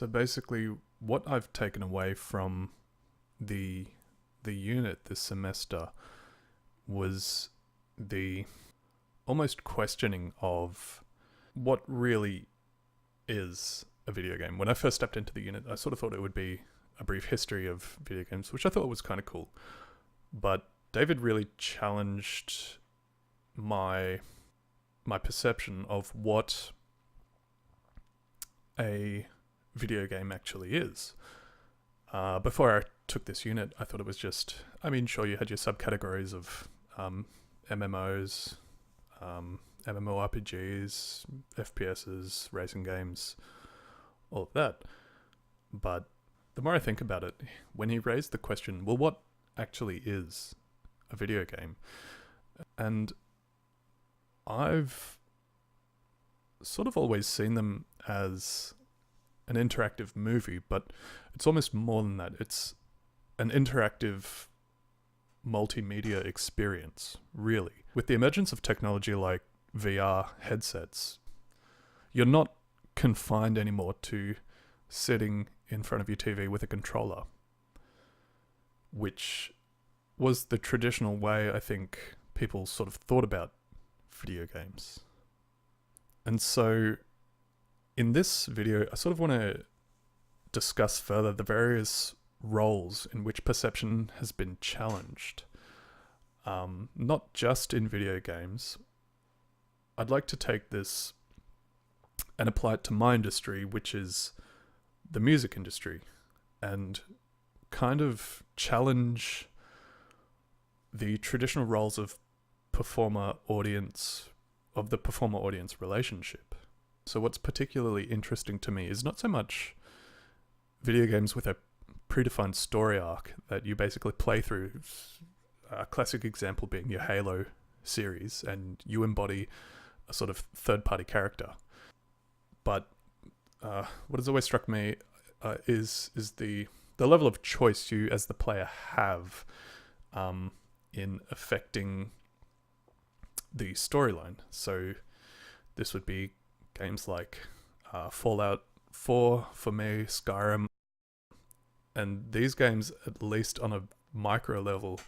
So basically, what I've taken away from the unit this semester was the almost questioning of what really is a video game. When I first stepped into the unit, I sort of thought it would be a brief history of video games, which I thought was kind of cool. But David really challenged my perception of what a video game actually is. Before I took this unit, I thought it was just, sure, you had your subcategories of MMOs, MMORPGs, FPSs, racing games, all of that. But the more I think about it, when he raised the question, well, what actually is a video game? And I've sort of always seen them as an interactive movie, but it's almost more than that. It's an interactive multimedia experience, really. With the emergence of technology like VR headsets, you're not confined anymore to sitting in front of your TV with a controller, which was the traditional way I think people sort of thought about video games. And so in this video, I sort of want to discuss further the various roles in which perception has been challenged. Not just in video games. I'd like to take this and apply it to my industry, which is the music industry, and kind of challenge the traditional roles of the performer-audience relationship. So what's particularly interesting to me is not so much video games with a predefined story arc that you basically play through, a classic example being your Halo series, and you embody a sort of third-party character. But what has always struck me is the level of choice you as the player have in affecting the storyline. So this would be games like Fallout 4 for me, Skyrim, and these games, at least on a micro level,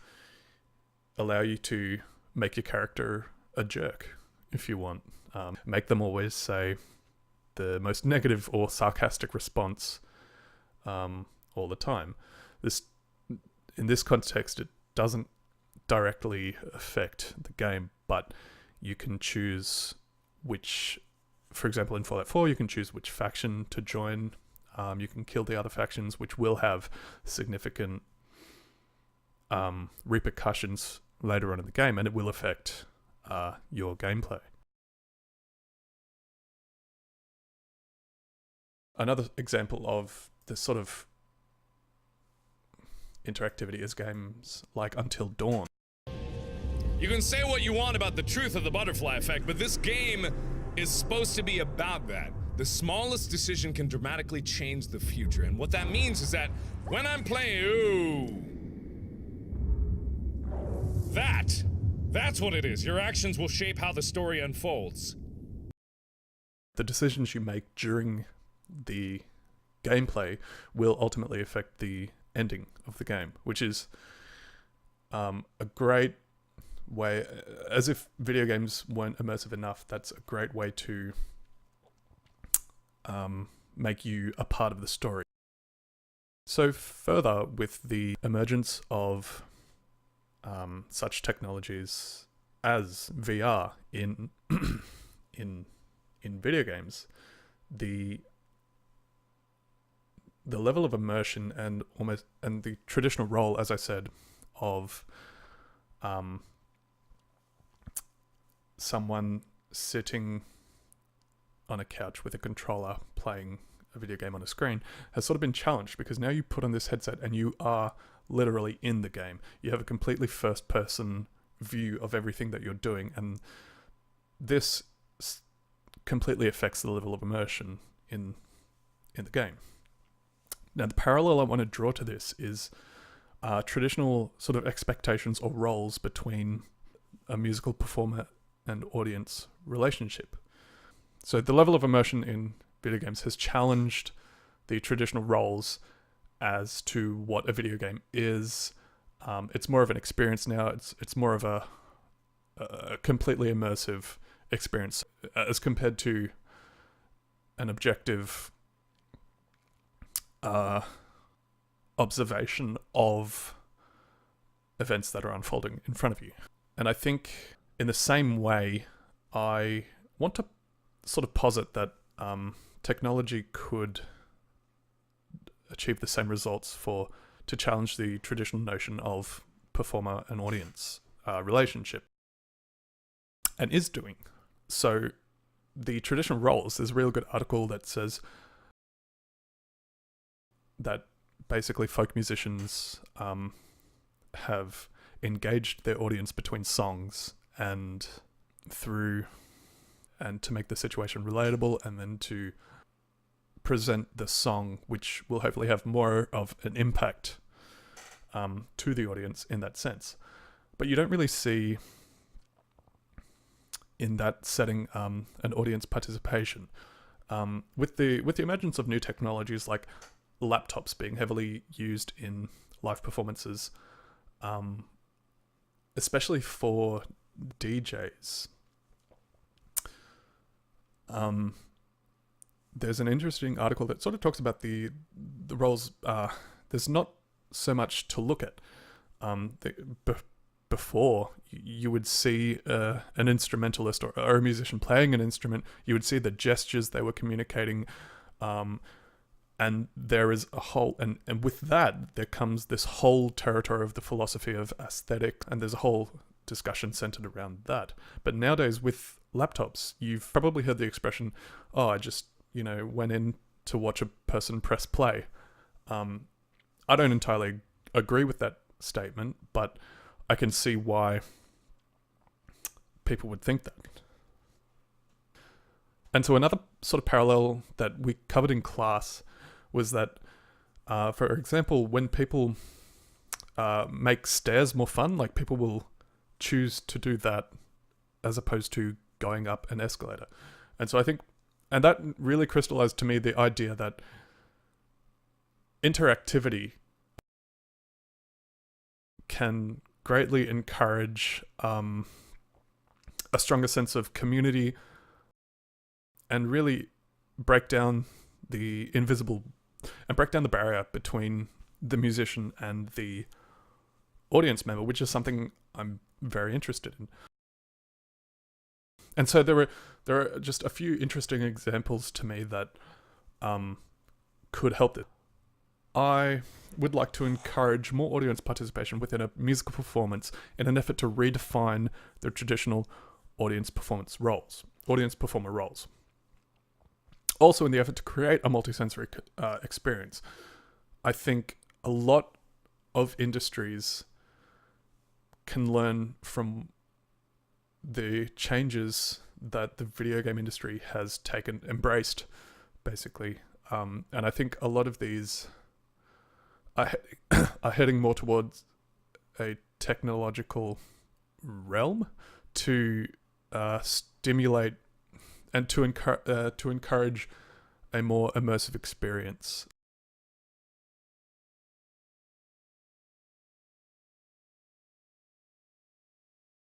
allow you to make your character a jerk if you want. Make them always say the most negative or sarcastic response all the time. In this context, it doesn't directly affect the game, but you can choose which, for example, in Fallout 4, you can choose which faction to join. You can kill the other factions, which will have significant repercussions later on in the game, and it will affect your gameplay. Another example of this sort of interactivity is games like Until Dawn. You can say what you want about the truth of the butterfly effect, but this game is supposed to be about that. The smallest decision can dramatically change the future, and what that means is that when I'm playing, that's what it is. Your actions will shape how the story unfolds. The decisions you make during the gameplay will ultimately affect the ending of the game, which is a great way, as if video games weren't immersive enough, that's a great way to make you a part of the story. So further, with the emergence of such technologies as VR in video games, the level of immersion and the traditional role, as I said, of someone sitting on a couch with a controller playing a video game on a screen has sort of been challenged, because now you put on this headset and you are literally in the game. You have a completely first-person view of everything that you're doing, and this completely affects the level of immersion in the game. Now, the parallel I want to draw to this is traditional sort of expectations or roles between a musical performer and audience relationship. So the level of immersion in video games has challenged the traditional roles as to what a video game is. It's more of an experience now. It's more of a completely immersive experience as compared to an objective observation of events that are unfolding in front of you. And I think in the same way, I want to sort of posit that technology could achieve the same results to challenge the traditional notion of performer and audience relationship, and is doing. So the traditional roles, there's a real good article that says that basically folk musicians have engaged their audience between songs and to make the situation relatable, and then to present the song, which will hopefully have more of an impact to the audience in that sense. But you don't really see in that setting an audience participation. With the emergence of new technologies like laptops being heavily used in live performances, especially for DJs, there's an interesting article that sort of talks about the roles. There's not so much to look at. Before, you would see an instrumentalist or a musician playing an instrument. You would see the gestures they were communicating, and there is a whole, and with that there comes this whole territory of the philosophy of aesthetic, and there's a whole discussion centered around that. But nowadays with laptops, you've probably heard the expression, "Oh, I just went in to watch a person press play." I don't entirely agree with that statement, but I can see why people would think that. And so another sort of parallel that we covered in class was that, for example, when people make stairs more fun, like people will choose to do that as opposed to going up an escalator. And so I think, and that really crystallized to me the idea that interactivity can greatly encourage a stronger sense of community and really break down the barrier between the musician and the audience member, which is something I'm very interested in. And so there are just a few interesting examples to me that could help this. I would like to encourage more audience participation within a musical performance in an effort to redefine the traditional audience performer roles. Also in the effort to create a multisensory experience. I think a lot of industries can learn from the changes that the video game industry has embraced, basically. And I think a lot of these are heading more towards a technological realm to stimulate and to encourage a more immersive experience